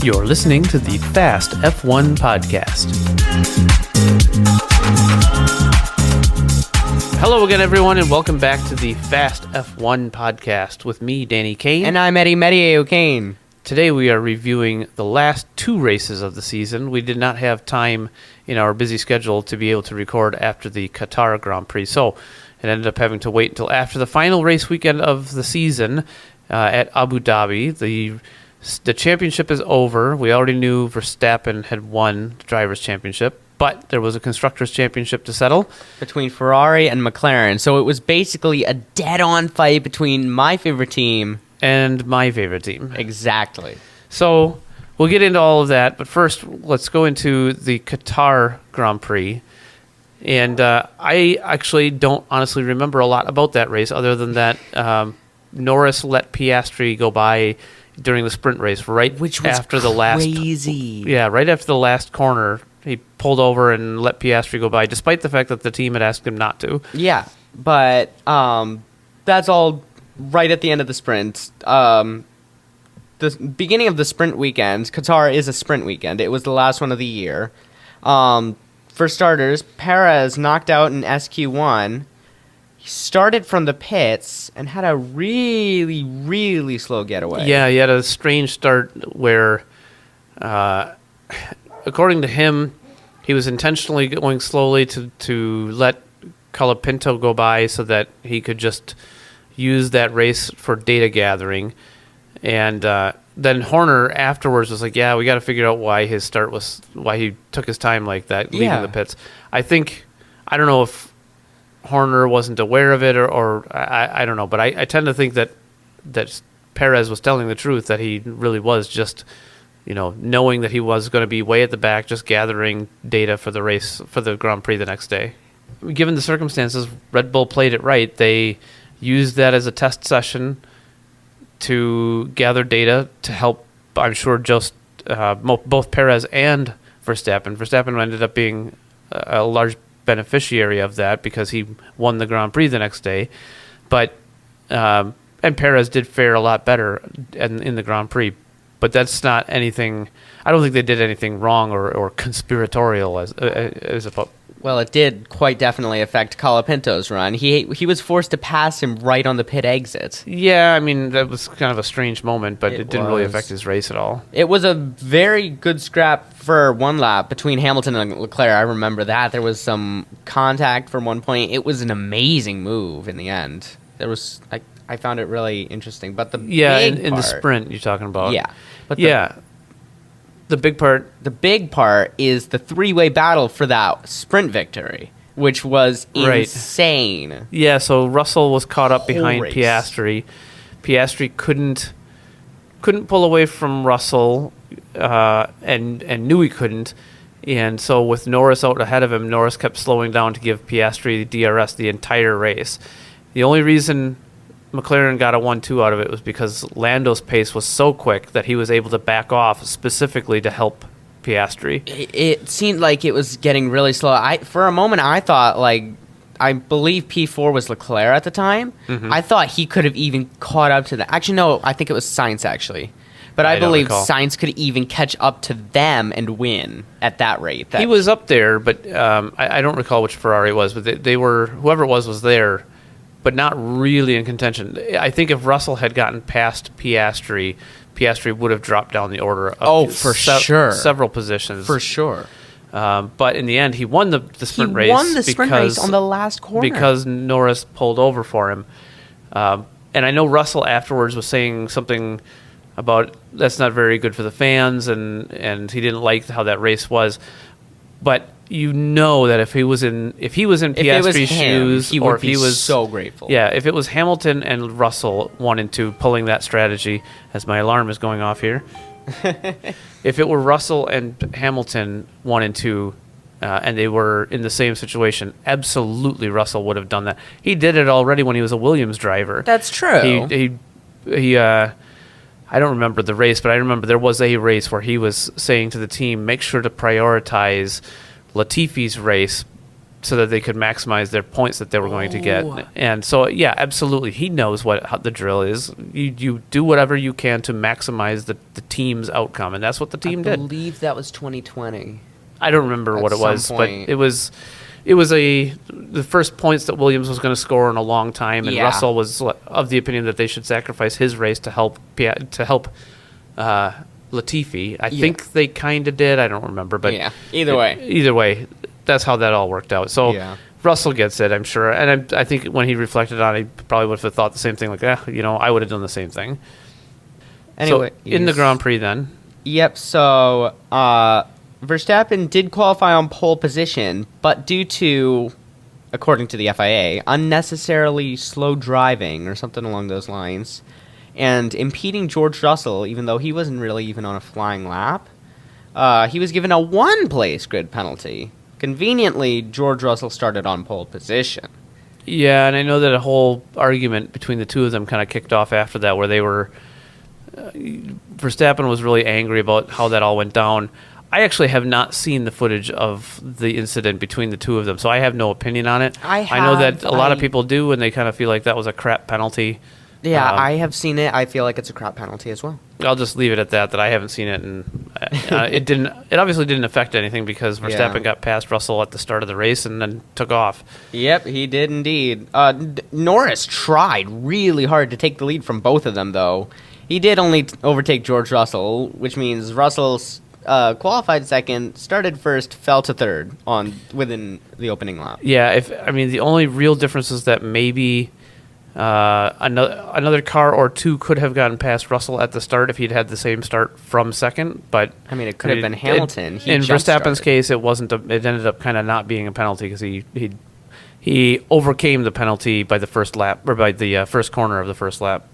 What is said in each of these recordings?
You're listening to the Fast F1 podcast. Hello again, everyone, and welcome back to the Fast F1 podcast with me, Danny Kane. And I'm Eddie Meteye-O'Kane. Today we are reviewing the last two races of the season. We did not have time in our busy schedule to be able to record after the Qatar Grand Prix, so it ended up having to wait until after the final race weekend of the season at Abu Dhabi. The championship is over. We already knew Verstappen had won the Drivers' Championship, but there was a Constructors' Championship to settle Between Ferrari and McLaren. So it was basically a dead-on fight between my favorite team. and my favorite team. Exactly. So we'll get into all of that, but first let's go into the Qatar Grand Prix. And I actually don't honestly remember a lot about that race other than that Norris let Piastri go by during the sprint race Which was after the last crazy. right after the last corner. He pulled over and let Piastri go by, despite the fact that the team had asked him not to. Yeah, but that's all right at the end of the sprint. The beginning of the sprint weekend, Qatar is a sprint weekend. It was the last one of the year. For starters, Perez knocked out in SQ1. He started from the pits and had a really, really slow getaway. Yeah, he had a strange start where, according to him, he was intentionally going slowly to let Colapinto go by so that he could just use that race for data gathering. And then Horner afterwards was like, yeah, we got to figure out why he took his time like that, leaving the pits. I don't know if Horner wasn't aware of it or I don't know, but I tend to think that Perez was telling the truth, that he really was just, knowing that he was going to be way at the back, just gathering data for the race, for the Grand Prix the next day. Given the circumstances, Red Bull played it right. They used that as a test session to gather data to help, I'm sure, just both Perez and Verstappen. Verstappen ended up being a large beneficiary of that because he won the Grand Prix the next day. But and Perez did fare a lot better in the Grand Prix. But that's not anything. I don't think they did anything wrong or conspiratorial as a. Well, it did quite definitely affect Colapinto's run. He was forced to pass him right on the pit exit. Yeah, I mean, that was kind of a strange moment, but it didn't really affect his race at all. It was a very good scrap for one lap between Hamilton and Leclerc. I remember that. There was some contact from one point. It was an amazing move in the end. I found it really interesting. But in the sprint you're talking about. Yeah. But the big part. The big part is the three-way battle for that sprint victory, which was insane. Yeah, so Russell was caught up behind race. Piastri. Piastri couldn't pull away from Russell and knew he couldn't. And so with Norris out ahead of him, Norris kept slowing down to give Piastri the DRS the entire race. The only reason McLaren got a 1-2 out of it was because Lando's pace was so quick that he was able to back off specifically to help Piastri. It seemed like it was getting really slow. For a moment, I thought, I believe P4 was Leclerc at the time. Mm-hmm. I thought he could have even caught up to that. Actually, no, I think it was Sainz, actually. But I believe Sainz could even catch up to them and win at that rate. He was up there, but I don't recall which Ferrari it was, but they were, whoever it was there, but not really in contention. I think if Russell had gotten past Piastri would have dropped down the order. Sure. Several positions. For sure. But in the end, he won the sprint race. He won the sprint race on the last corner. Because Norris pulled over for him. And I know Russell afterwards was saying something about that's not very good for the fans, and he didn't like how that race was. But that if he was in Piastri's shoes, he would be so grateful. Yeah, if it was Hamilton and Russell 1 and 2 pulling that strategy, as my alarm is going off here, if it were Russell and Hamilton 1 and 2, and they were in the same situation, absolutely Russell would have done that. He did it already when he was a Williams driver. That's true. He I don't remember the race, but I remember there was a race where he was saying to the team, make sure to prioritize Latifi's race so that they could maximize their points that they were going to get. And so, yeah, absolutely, he knows how the drill is. You do whatever you can to maximize the team's outcome, and that's what the team did. I believe that was 2020. I don't remember what it was, but point. it was the first points that Williams was going to score in a long time, and Russell was of the opinion that they should sacrifice his race to help Latifi. I think they kind of did. I don't remember, but either way, that's how that all worked out. So Russell gets it, I'm sure, and I think when he reflected on it, he probably would have thought the same thing. Like, I would have done the same thing. Anyway, so in the Grand Prix, then. Yep. So Verstappen did qualify on pole position, but due to, according to the FIA, unnecessarily slow driving or something along those lines, and impeding George Russell, even though he wasn't really even on a flying lap, he was given a one-place grid penalty. Conveniently, George Russell started on pole position. Yeah, and I know that a whole argument between the two of them kind of kicked off after that, where they were... Verstappen was really angry about how that all went down. I actually have not seen the footage of the incident between the two of them, so I have no opinion on it. I know that a lot of people do, and they kind of feel like that was a crap penalty. Yeah, I have seen it. I feel like it's a crap penalty as well. I'll just leave it at that I haven't seen it, and it obviously didn't affect anything because Verstappen got past Russell at the start of the race and then took off. Yep, he did indeed. Norris tried really hard to take the lead from both of them, though. He did only overtake George Russell, which means Russell's qualified second, started first, fell to third within the opening lap. Yeah, the only real difference is that maybe another car or two could have gotten past Russell at the start if he'd had the same start from second. But it could have been Hamilton. In Verstappen's case, it wasn't. It ended up kind of not being a penalty because he overcame the penalty by the first lap or by the first corner of the first lap.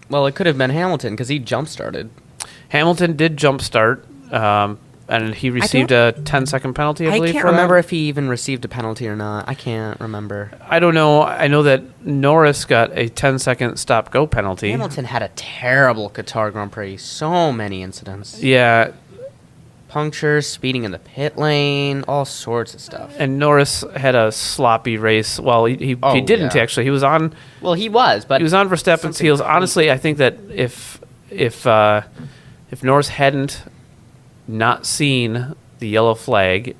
Well, it could have been Hamilton because he jump started. Hamilton did jump start. And he received a 10-second penalty, I believe. I can't remember if he even received a penalty or not. I can't remember. I don't know. I know that Norris got a 10-second stop-go penalty. Hamilton had a terrible Qatar Grand Prix. So many incidents. Yeah. Punctures, speeding in the pit lane, all sorts of stuff. And Norris had a sloppy race. Well, he didn't actually. He was on... Well, he was, but... He was on Verstappen's heels. Honestly, I think that if Norris hadn't not seen the yellow flag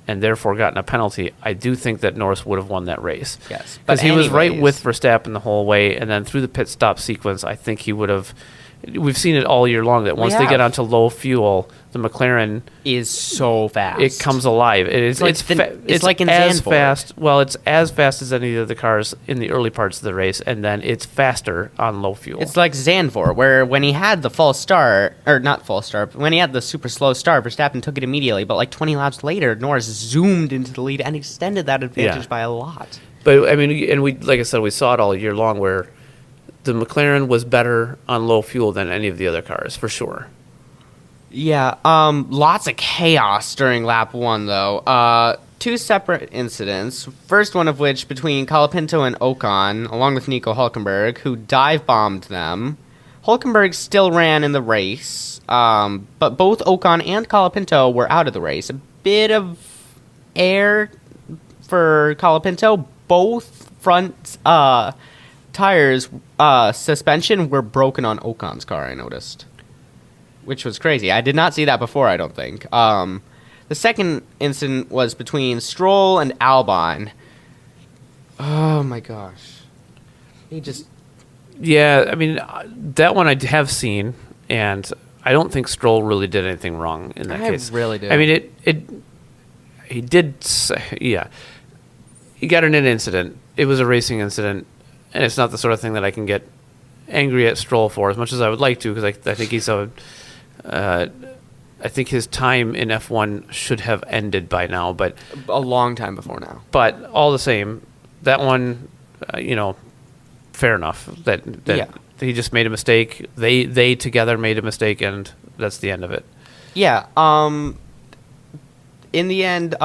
and therefore gotten a penalty, I do think that Norris would have won that race. Yes. Because he was right with Verstappen the whole way, and then through the pit stop sequence, I think he would have... We've seen it all year long that once they get onto low fuel, the McLaren is so fast. It comes alive. It's like in as Zandvoort. Fast. Well, it's as fast as any of the cars in the early parts of the race, and then it's faster on low fuel. It's like Zandvoort, where when he had the false start, or not false start, but when he had the super slow start, Verstappen took it immediately. But like 20 laps later, Norris zoomed into the lead and extended that advantage by a lot. But and we, like I said, we saw it all year long where the McLaren was better on low fuel than any of the other cars, for sure. Yeah, lots of chaos during lap one, though. Two separate incidents. First one of which between Colapinto and Ocon, along with Nico Hülkenberg, who dive-bombed them. Hülkenberg still ran in the race, but both Ocon and Colapinto were out of the race. A bit of air for Colapinto. Both front tires suspension were broken on Ocon's car, I noticed, which was crazy. I did not see that before, I don't think. The second incident was between Stroll and Albon. Oh my gosh. Yeah, that one I have seen, and I don't think Stroll really did anything wrong in that case. I really did. He did, yeah. He got in an incident. It was a racing incident. And it's not the sort of thing that I can get angry at Stroll for as much as I would like to, because I think he's I think his time in F1 should have ended by now, but a long time before now. But all the same, that one, fair enough. That he just made a mistake. They together made a mistake, and that's the end of it. Yeah. In the end,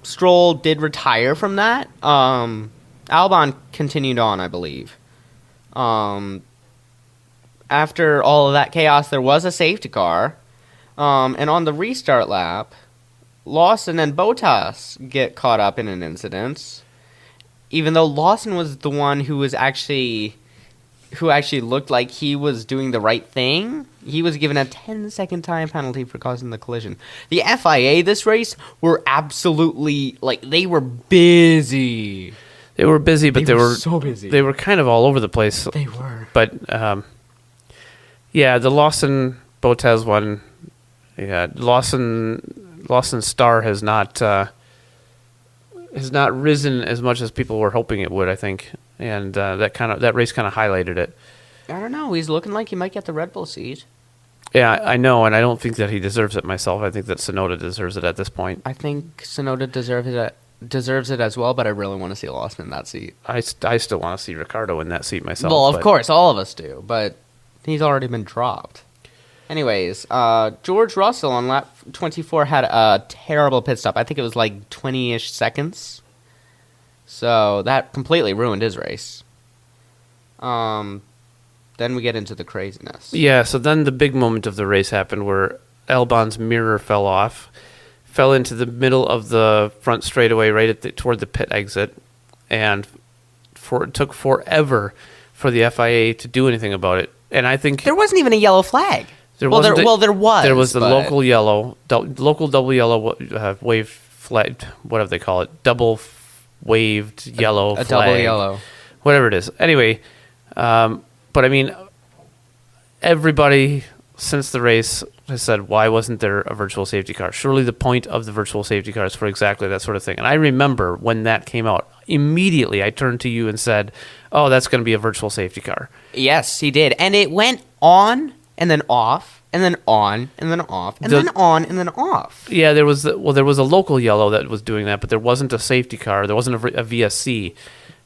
Stroll did retire from that. Albon continued on, I believe. After all of that chaos, there was a safety car. And on the restart lap, Lawson and Bottas get caught up in an incident, even though Lawson was the one who actually looked like he was doing the right thing. He was given a 10-second time penalty for causing the collision. The FIA this race were absolutely, they were busy. They were busy, but they were so busy. They were kind of all over the place. They were. But, the Lawson-Bottas one, Lawson's star has not risen as much as people were hoping it would, I think. And that race kind of highlighted it. I don't know. He's looking like he might get the Red Bull seat. Yeah, I know, and I don't think that he deserves it myself. I think that Tsunoda deserves it at this point. I think Tsunoda deserves it as well, but I really want to see Lawson in that seat. I still want to see Ricciardo in that seat myself. Well, of course, all of us do, but he's already been dropped. Anyways, George Russell on lap 24 had a terrible pit stop. I think it was 20-ish seconds. So that completely ruined his race. Then we get into the craziness. Yeah, so then the big moment of the race happened where Albon's mirror fell into the middle of the front straightaway toward the pit exit, and it took forever for the FIA to do anything about it. And I think there wasn't even a yellow flag. There was. There was the local double yellow wave flag. Whatever they call it, double waved yellow flag. A double yellow. Whatever it is. Anyway, but I mean, everybody since the race has said, why wasn't there a virtual safety car? Surely the point of the virtual safety car is for exactly that sort of thing. And I remember when that came out, immediately I turned to you and said, oh, that's going to be a virtual safety car. Yes, he did. And it went on and then off and then on and then off and then on and then off. Yeah, there was a local yellow that was doing that, but there wasn't a safety car. There wasn't a VSC.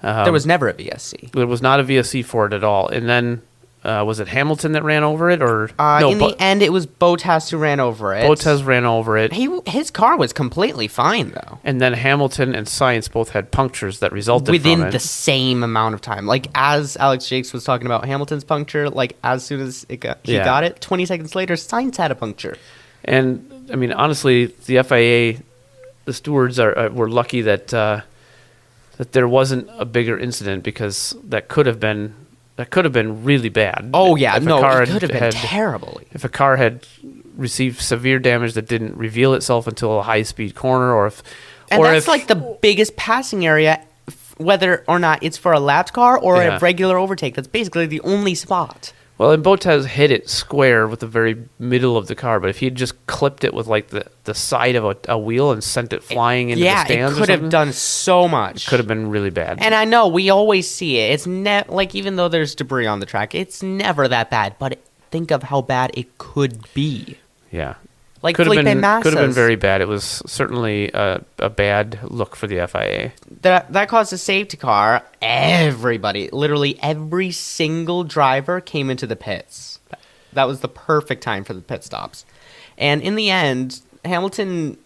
There was never a VSC. There was not a VSC for it at all. And then, was it Hamilton that ran over it? Or no, the end, it was Bottas who ran over it. Bottas ran over it. His car was completely fine, though. And then Hamilton and Sainz both had punctures that resulted from it. Within the same amount of time. As Alex Jakes was talking about Hamilton's puncture, as soon as he got it, 20 seconds later, Sainz had a puncture. And, I mean, honestly, the FIA, the stewards were lucky that there wasn't a bigger incident, because that could have been really bad. Oh yeah, it could have been terrible. If a car had received severe damage that didn't reveal itself until a high-speed corner, that's the biggest passing area, whether or not it's for a lapped car or a regular overtake. That's basically the only spot. Well, and Bottas hit it square with the very middle of the car, but if he had just clipped it with the side of a wheel and sent it flying into the stands, it could have done so much. It could have been really bad. And I know we always see it. It's even though there's debris on the track, it's never that bad. But think of how bad it could be. Yeah. Could have been very bad. It was certainly a bad look for the FIA. That caused a safety car. Everybody, literally every single driver came into the pits. That was the perfect time for the pit stops. And in the end, Hamilton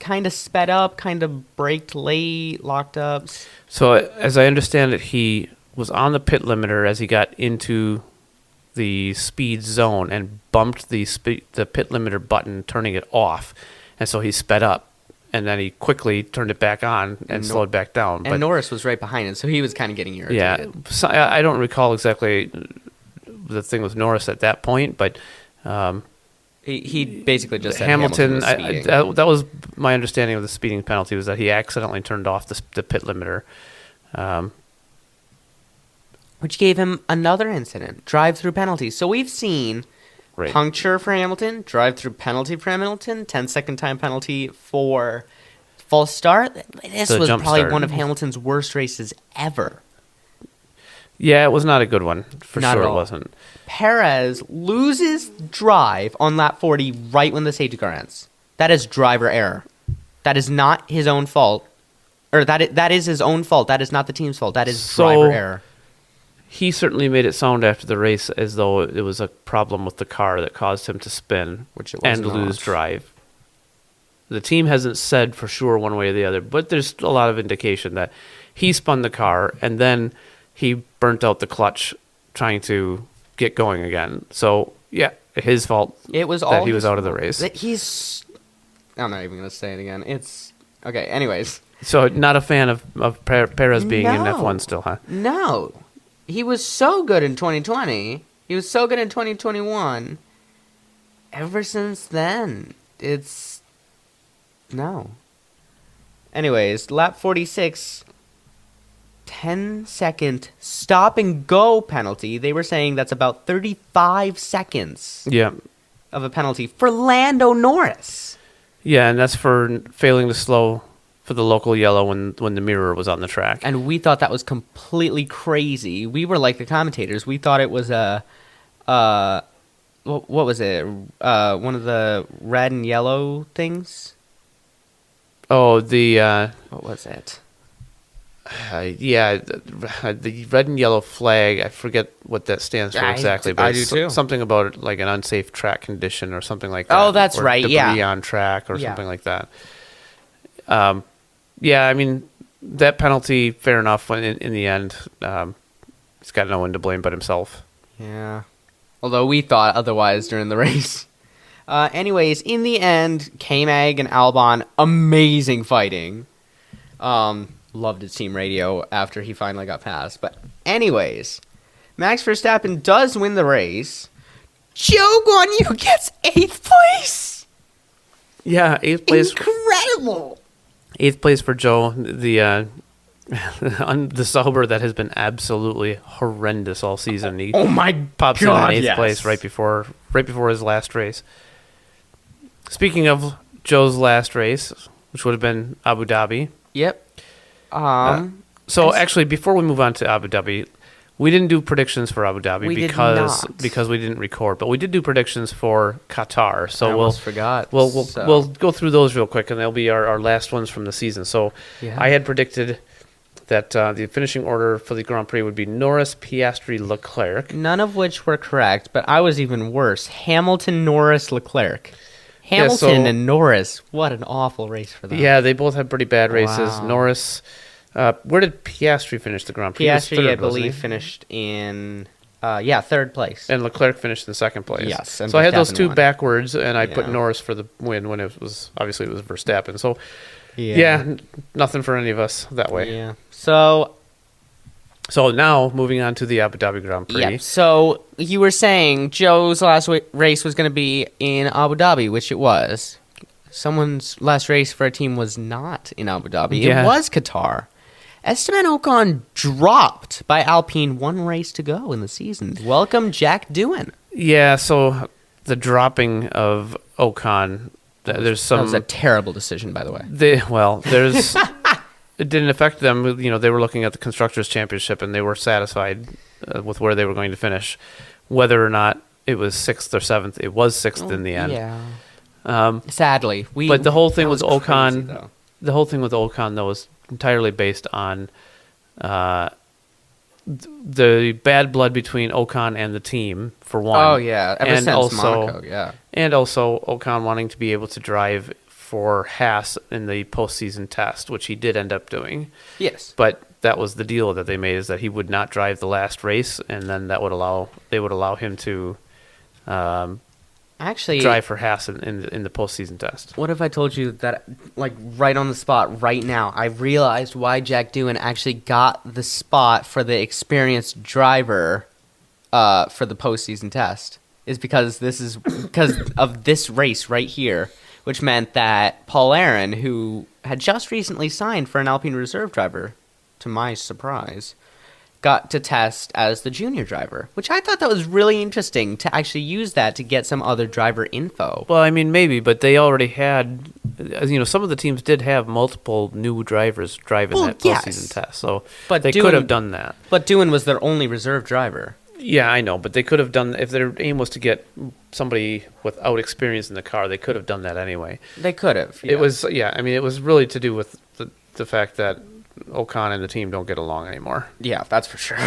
kind of sped up, kind of braked late, locked up. So as I understand it, he was on the pit limiter as he got into the speed zone and bumped the pit limiter button, turning it off, and so he sped up, and then he quickly turned it back on and slowed back down. And Norris was right behind him, so he was kind of getting irritated. Yeah, so I don't recall exactly the thing with Norris at that point, but he basically just said Hamilton was speeding. That was my understanding of the speeding penalty, was that he accidentally turned off the pit limiter. Which gave him another incident, drive-through penalty. So we've seen puncture for Hamilton, drive-through penalty for Hamilton, 10-second time penalty for false start. This was probably one of Hamilton's worst races ever. Yeah, it was not a good one. Not sure at all. It wasn't. Perez loses drive on lap 40 right when the safety car ends. That is driver error. That is not his own fault. Or that is his own fault. That is not the team's fault. That is driver error. He certainly made it sound after the race as though it was a problem with the car that caused him to spin and lose drive. The team hasn't said for sure one way or the other, but there's a lot of indication that he spun the car and then he burnt out the clutch trying to get going again. So, yeah, his fault it was that he was out of the race. I'm not even going to say it again. It's... Okay, anyways. So not a fan of Perez being in No. F1 still, huh? No. He was so good in 2020. He was so good in 2021. Ever since then, it's... No. Anyways, lap 46, 10-second stop-and-go penalty. They were saying that's about 35 seconds Yeah. of a penalty for Lando Norris. Yeah, and that's for failing to slow for the local yellow when the mirror was on the track. And we thought that was completely crazy. We were like the commentators. We thought it was what was it? One of the red and yellow things? Oh, the What was it? the red and yellow flag. I forget what that stands for exactly, but I it's do too. something about it, like an unsafe track condition or something like that. Oh, that's or right, debris yeah. on track or Yeah. something like that. Yeah, I mean that penalty, fair enough. When in the end, he's got no one to blame but himself. Yeah. Although we thought otherwise during the race. Anyways, in the end, K-Mag and Albon, amazing fighting. Loved his team radio after he finally got past. But anyways, Max Verstappen does win the race. Zhou Guanyu gets 8th place. Yeah, eighth place. Incredible. 8th place for Joe, the Sauber that has been absolutely horrendous all season. He Oh my pops God, in 8th yes. place right before his last race. Speaking of Joe's last race, which would have been Abu Dhabi. Yep. So actually, before we move on to Abu Dhabi, we didn't do predictions for Abu Dhabi We did because not. we didn't record, but we did do predictions for Qatar. So I almost forgot. We'll go through those real quick, and they'll be our last ones from the season. So Yeah. I had predicted that the finishing order for the Grand Prix would be Norris, Piastri, Leclerc. None of which were correct, but I was even worse. Hamilton, Norris, Leclerc. Hamilton so- and Norris. What an awful race for them. Yeah, they both had pretty bad races. Wow. Norris, where did Piastri finish the Grand Prix? He was Piastri, third, I wasn't believe, he? finished in, 3rd place. And Leclerc finished in second place. Yes, and So I had those Verstappen two won. backwards, and I put Yeah. Norris for the win when it was Verstappen. So nothing for any of us that way. Yeah. So, So now moving on to the Abu Dhabi Grand Prix. yeah. So you were saying Joe's last race was going to be in Abu Dhabi, which it was. Someone's last race for a team was not in Abu Dhabi. Yeah. It was Qatar. Esteban Ocon dropped by Alpine, 1 race to go in the season. Welcome, Jack Doohan. Yeah, so the dropping of Ocon, there's That was a some. terrible decision, by the way. There's. It didn't affect them. You know, they were looking at the Constructors' Championship, and they were satisfied with where they were going to finish. Whether or not it was 6th or 7th, it was 6th in the end. Yeah. Sadly, But the whole thing that with was crazy, Ocon, though. the whole thing with Ocon though was entirely based on the bad blood between Ocon and the team, for one. Oh yeah, ever and since also, Monaco, yeah. and also Ocon wanting to be able to drive for Haas in the postseason test, which he did end up doing. Yes. But that was the deal that they made, is that he would not drive the last race, and then they would allow him to Actually, drive for Haas in the postseason test. what if I told you that, like, right on the spot, right now, I realized why Jack Doohan actually got the spot for the experienced driver for the postseason test is because of this race right here, which meant that Paul Aaron, who had just recently signed for an Alpine reserve driver, to my surprise, got to test as the junior driver, which I thought that was really interesting to actually use that to get some other driver info. Well, I mean, maybe, but they already had, some of the teams did have multiple new drivers driving Well, that postseason yes. test, so But they could have done that. But Doohan was their only reserve driver. Yeah, I know, but they could have done, if their aim was to get somebody without experience in the car, they could have done that anyway. They could have. It was really to do with the fact that Ocon and the team don't get along anymore. Yeah, that's for sure.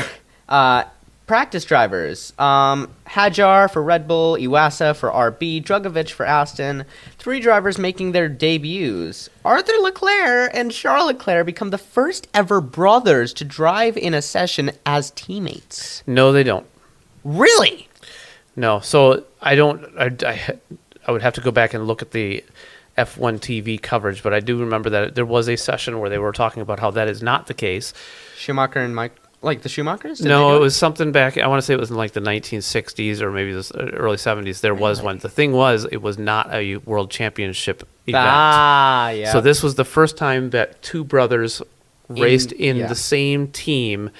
Practice drivers. Hadjar for Red Bull, Iwasa for RB, Drugovich for Aston. 3 drivers making their debuts. Arthur Leclerc and Charles Leclerc become the first ever brothers to drive in a session as teammates. No, they don't. Really? No, so I would have to go back and look at the F1 TV coverage, but I do remember that there was a session where they were talking about how that is not the case. Schumacher and Mike, like the Schumachers? Did they No, do it was something back. I want to say it was in like the 1960s or maybe the early 70s. There was one. The thing was, it was not a World Championship event. Yeah. So this was the first time that two brothers raced in yeah. the same team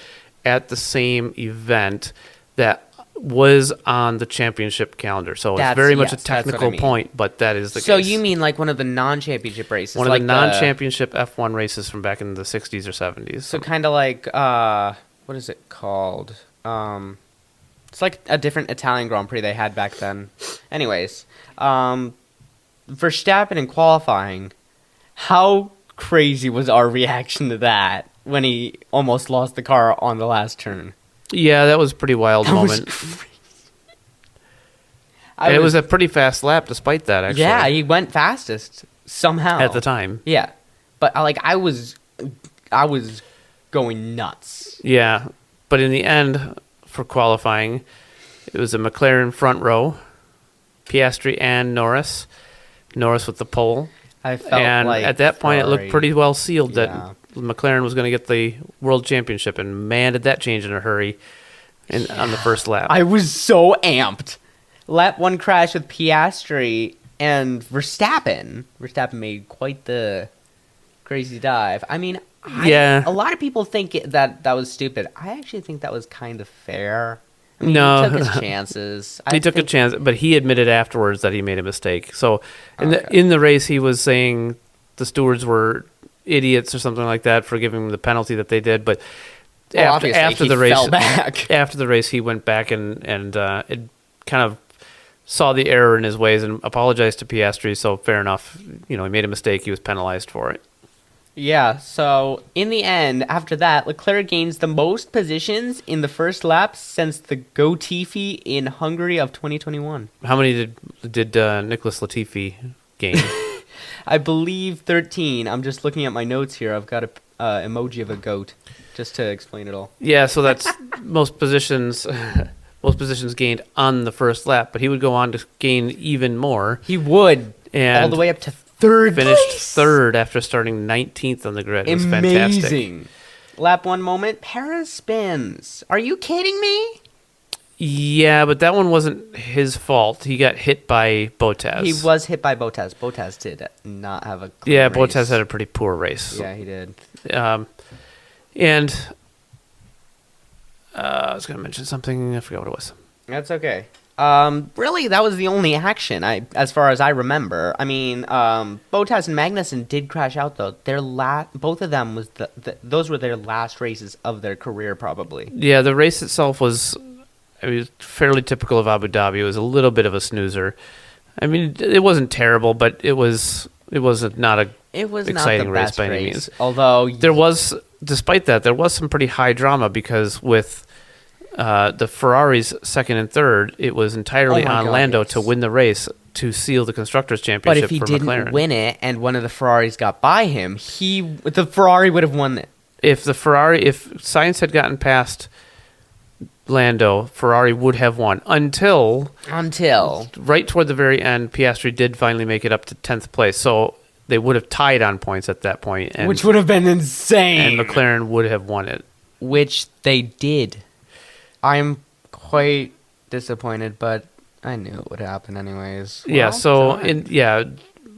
at the same event that was on the championship calendar. So it's very much a that's what I technical mean. point, but that is the case. So you mean like one of the non-championship races? One of like the non-championship F1 races from back in the 60s or 70s. So kind of like, what is it called? It's like a different Italian Grand Prix they had back then. Anyways, Verstappen in qualifying, how crazy was our reaction to that when he almost lost the car on the last turn? Yeah, that was a pretty wild moment. It was a pretty fast lap despite that, actually. Yeah, he went fastest somehow. At the time. Yeah. But I was going nuts. Yeah, but in the end, for qualifying, it was a McLaren front row, Piastri and Norris. Norris with the pole. I felt and like at that point, it looked Ferrari- pretty well sealed Yeah. that McLaren was going to get the World Championship, and man, did that change in a hurry on the first lap. I was so amped. Lap 1 crash with Piastri and Verstappen. Verstappen made quite the crazy dive. I mean, Yeah. a lot of people think that was stupid. I actually think that was kind of fair. I mean, No. he took his chances. He took a chance, but he admitted afterwards that he made a mistake. So in the race, he was saying the stewards were idiots or something like that for giving him the penalty that they did. But after he the race, fell back. after the race, he went back and it kind of saw the error in his ways and apologized to Piastri. So fair enough, he made a mistake. He was penalized for it. Yeah, so in the end, after that, Leclerc gains the most positions in the first lap since the Latifi in Hungary of 2021. How many did Nicholas Latifi gain? I believe 13. I'm just looking at my notes here. I've got a emoji of a goat just to explain it all. Yeah, so that's most positions. Most positions gained on the first lap, but he would go on to gain even more. He would, And all the way up to third finished place. third after starting 19th on the grid. It was fantastic. Amazing. Lap 1 moment, Perez spins. Are you kidding me? Yeah, but that one wasn't his fault. He got hit by Bottas. He was hit by Bottas. Bottas did not have a clean Yeah, race. Bottas had a pretty poor race. Yeah, he did. And I was going to mention something. I forgot what it was. That's okay. Really, that was the only action, as far as I remember. I mean, Bottas and Magnussen did crash out, though. Both of them was those were their last races of their career, probably. Yeah, the race itself was fairly typical of Abu Dhabi. It was a little bit of a snoozer. I mean, it wasn't terrible, but it was not a exciting race by any means. Although Despite that, there was some pretty high drama because with the Ferraris second and third, it was entirely on Lando to win the race to seal the Constructors' Championship but if he for didn't McLaren. win it and one of the Ferraris got by him, the Ferrari would have won it. If Sainz had gotten past Lando, Ferrari would have won until right toward the very end, Piastri did finally make it up to 10th place. So they would have tied on points at that point, and, which would have been insane. and McLaren would have won it. Which they did. I'm quite disappointed, but I knew it would happen anyways. Yeah, Well, so it's all right.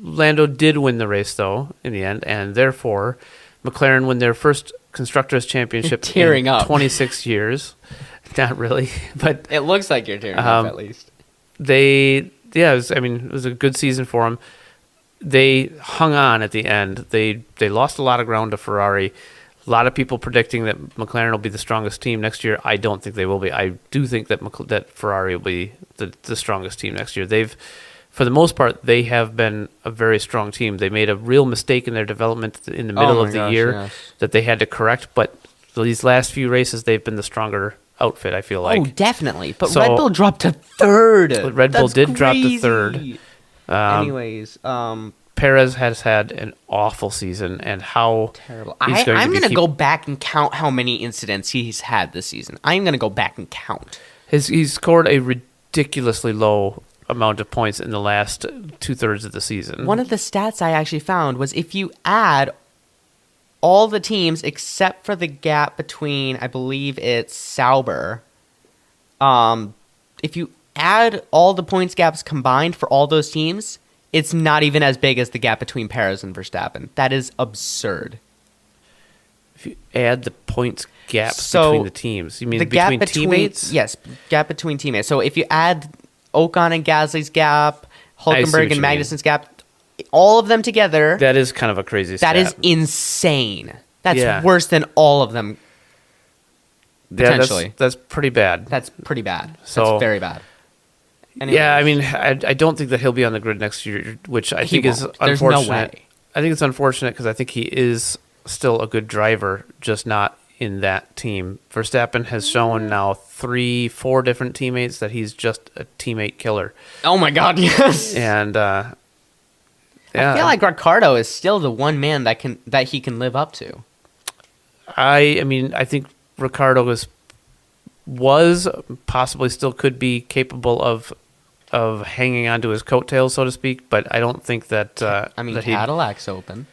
Lando did win the race though in the end, and therefore McLaren won their first Constructors' Championship Tearing in up. 26 years. Not really, but It looks like you're tearing up at least. it was a good season for them. They hung on at the end. They lost a lot of ground to Ferrari. A lot of people predicting that McLaren will be the strongest team next year. I don't think they will be. I do think that that Ferrari will be the strongest team next year. For the most part, they have been a very strong team. They made a real mistake in their development in the middle of the year that they had to correct. But these last few races, they've been the stronger outfit, I feel like. Oh, definitely. But So- Red Bull dropped to third. Red Bull did drop to third. Crazy. Anyways, Perez has had an awful season, and how terrible. he's going I'm to going to go back and count how many incidents he's had this season. I'm going to go back and count. He's scored a ridiculously low amount of points in the last 2/3 of the season. One of the stats I actually found was if you add all the teams except for the gap between, I believe it's Sauber, if you add all the points gaps combined for all those teams, it's not even as big as the gap between Perez and Verstappen. That is absurd. If you add the points gaps So, between the teams, you mean The gap between teammates? Yes, gap between teammates. So if you add Ocon and Gasly's gap, what Hulkenberg you and mean. Magnussen's gap, all of them together, That is kind of a crazy stat. that is insane. That's Yeah. worse than all of them. Yeah, potentially. that's pretty bad. That's pretty bad. So- That's very bad. Yeah, I Anyways. mean, I don't think that he'll be on the grid next year, which I He think is won't. There's no unfortunate. way. I think it's unfortunate because I think he is still a good driver, just not in that team. Verstappen has shown now 3-4 different teammates that he's just a teammate killer, Oh my god, yes. and yeah, I feel like Ricciardo is still the one man that he can live up to. I mean, I think Ricardo was possibly still could be capable of hanging onto his coattails, so to speak. But I don't think that. I mean, that Cadillac's open.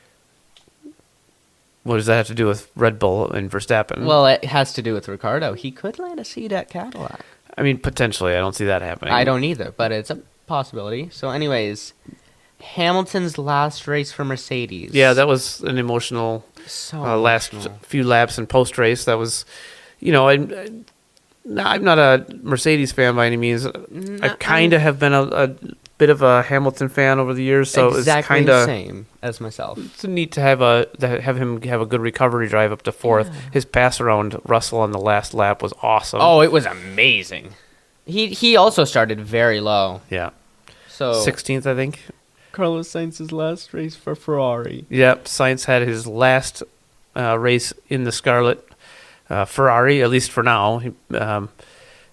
what does that have to do with Red Bull and Verstappen? Well, it has to do with Ricciardo. He could land a seat at Cadillac. I mean, potentially, I don't see that happening. I don't either, but it's a possibility. So, anyways, Hamilton's last race for Mercedes. Yeah, that was an emotional so last emotional. few laps and post race. That was, I'm not a Mercedes fan by any means. I kind of have been a bit of a Hamilton fan over the years, so exactly it's kind the of same as myself. it's neat to have him have a good recovery drive up to fourth. His pass around Russell on the last lap was awesome. Oh, it was amazing. He also started very low. yeah, So 16th, I think. Carlos Sainz's last race for Ferrari. Yep, Sainz had his last race in the Scarlet Ferrari, at least for now.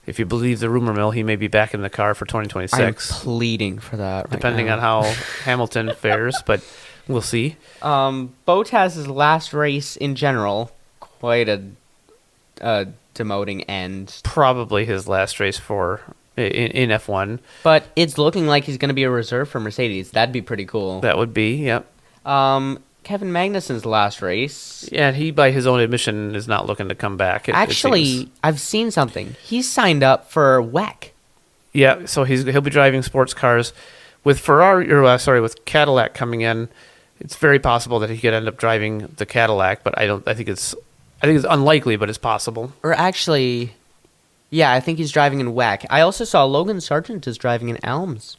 If you believe the rumor mill, he may be back in the car for 2026. I'm pleading for that right depending now. on how Hamilton fares, but we'll see. Bottas's last race in general, quite a demoting end. Probably his last race in F1. But it's looking like he's going to be a reserve for Mercedes. That'd be pretty cool. That would be, yep. Kevin Magnussen's last race. Yeah, he, by his own admission, is not looking to come back. It Actually, seems. I've seen something. He's signed up for WEC. Yeah, so he'll be driving sports cars with with Cadillac coming in. It's very possible that he could end up driving the Cadillac, but I think it's unlikely, but it's possible. Or actually, yeah, I think he's driving in WEC. I also saw Logan Sargent is driving in Elms,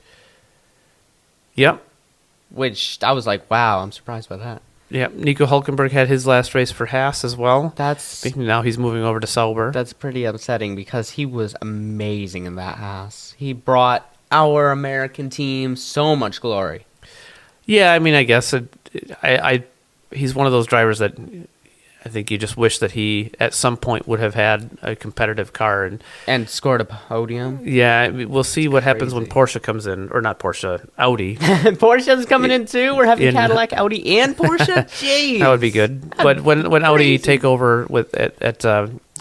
Yep. which I was like, wow, I'm surprised by that. Yep. Nico Hulkenberg had his last race for Haas as well. Now he's moving over to Sauber. That's pretty upsetting because he was amazing in that Haas. He brought our American team so much glory. Yeah, I mean, I guess he's one of those drivers that I think you just wish that he at some point would have had a competitive car, And scored a podium. yeah, I mean, we'll see what happens when crazy. Porsche comes in, or not Porsche, Audi. Porsche's coming in too. We're having In- Cadillac, Audi, and Porsche. Jeez. That would be good. But when Audi take over at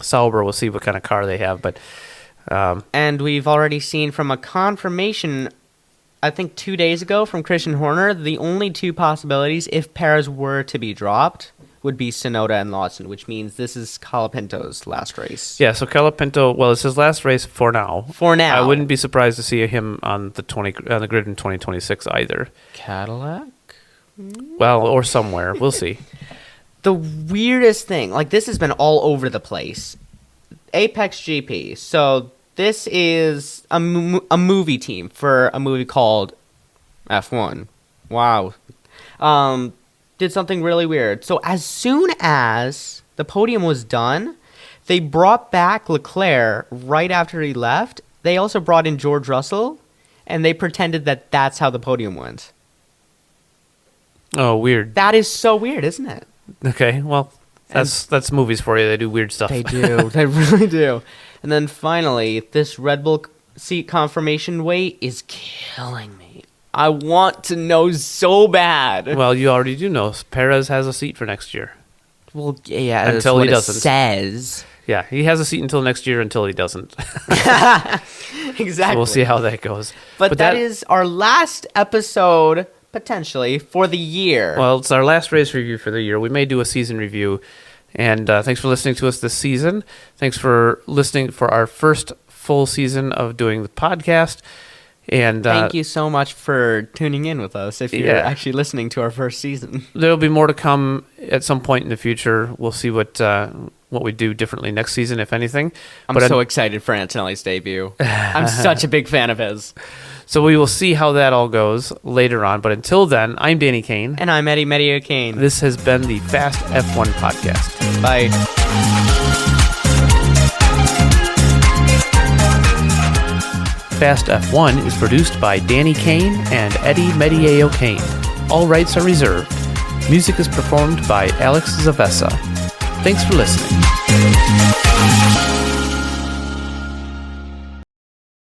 Sauber, we'll see what kind of car they have. But And we've already seen from a confirmation, I think 2 days ago from Christian Horner, the only two possibilities if Perez were to be dropped would be Tsunoda and Lawson, which means this is Colapinto's last race. yeah, so Colapinto, well, it's his last race for now. For now. I wouldn't be surprised to see him on the grid in 2026 either. Cadillac? Well, or somewhere. We'll see. The weirdest thing, like this has been all over the place. Apex GP. So this is a movie team for a movie called F1. Wow. Did something really weird. So as soon as the podium was done, they brought back Leclerc right after he left. They also brought in George Russell, and they pretended that that's how the podium went. Oh, weird. That is so weird, isn't it? Okay, well, that's movies for you. They do weird stuff. They do. They really do. And then finally, this Red Bull seat confirmation wait is killing me. I want to know so bad. Well, you already do know. Perez has a seat for next year. Well, yeah, Until that's what he it doesn't. says. Yeah, he has a seat until next year until he doesn't. Exactly. So we'll see how that goes. But that is our last episode, potentially, for the year. Well, it's our last race review for the year. We may do a season review. And thanks for listening to us this season. Thanks for listening for our first full season of doing the podcast. And thank you so much for tuning in with us if you're actually listening to our first season. There'll be more to come at some point in the future. We'll see what we do differently next season, if anything. I'm so excited for Antonelli's debut. I'm such a big fan of his. So we will see how that all goes later on. But until then, I'm Danny Kane. And I'm Eddie Meteye-O'Kane. This has been the Fast F1 Podcast. Bye. Fast F1 is produced by Danny Kane and Eddie Meteye-O'Kane. All rights are reserved. Music is performed by Alex Zavesa. Thanks for listening.